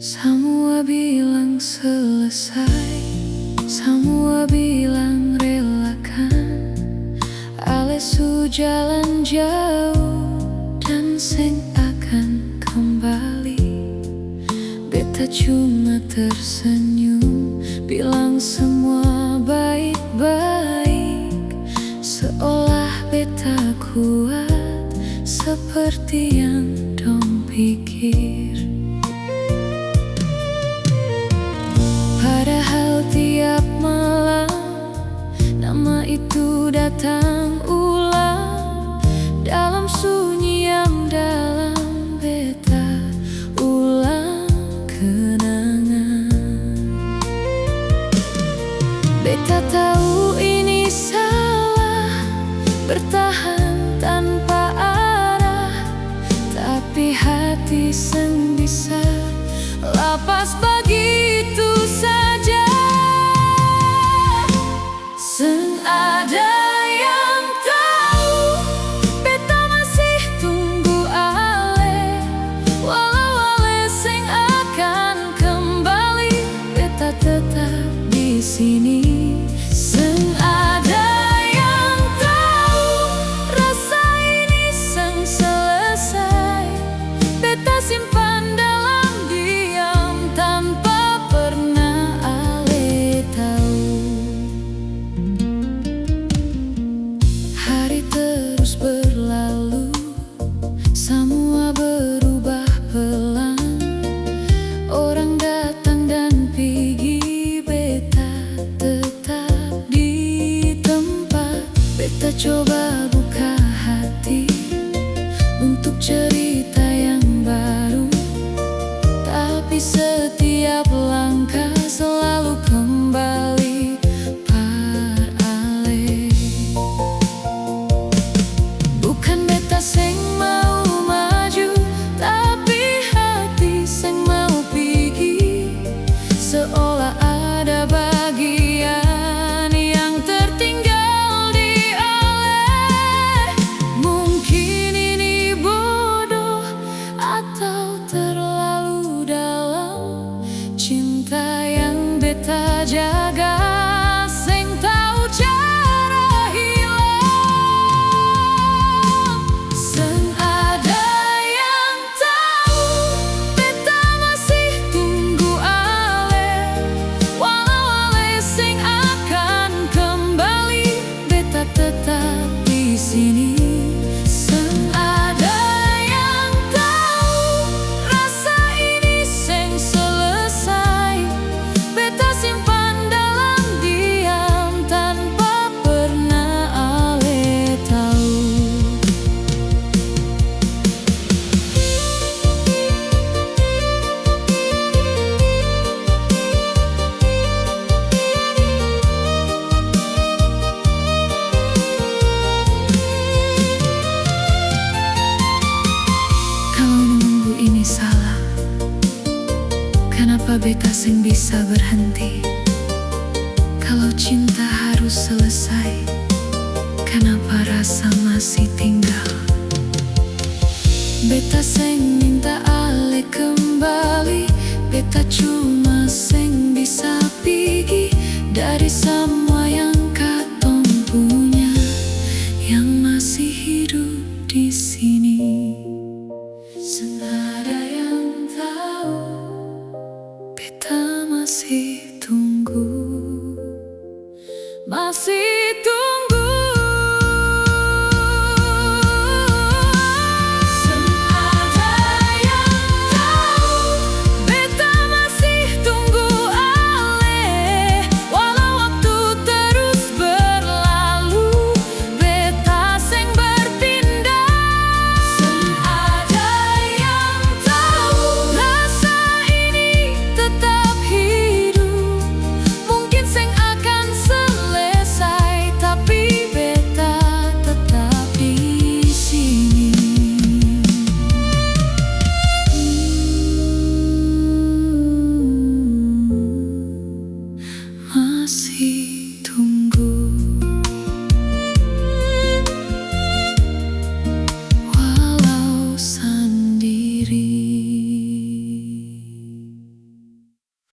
Semua bilang selesai, semua bilang relakan. Alesu jalan jauh dan sing akan kembali. Beta cuma tersenyum, bilang semua baik-baik. Seolah beta kuat, seperti yang dong pikir. Padahal tiap malam nama itu datang ulang dalam sunyi yang dalam. Beta ulang kenangan. Beta tahu ini salah, bertahan tanpa arah, tapi hati seng bisa lapas begitu saja. Seng ada yang tahu, beta masih tunggu ale. Walau ale seng akan kembali, beta tetap di sini. Seng ada yang tahu, rasa ini seng selesai. Beta simpan dalam diam tanpa pernah ale tahu. Hari terus berlalu, semua berubah pelan. Orang datang dan pergi, beta tetap di tempat. Beta coba buka hati untuk cerita yang baru, tapi setiap langkah selalu kembali par ale. Bukan beta seng mau maju, tapi hati seng mau pergi. Seolah ada bagian yang tertinggal di ale. Mungkin ini bodoh atau terlalu dalam. Cinta yang beta jaga seng tahu cara hilang. Seng ada yang tahu, beta masih tunggu ale. Walau ale seng akan kembali, beta tetap di sini. Seng ada yang tahu, rasa ini seng selesai. Beta simpan dalam diam tanpa pernah ale tahu. Kalau menunggu ini salah, kenapa beta seng bisa berhenti? Kalau cinta harus selesai, kenapa rasa masih tinggal? Beta seng minta ale kembali, beta cuma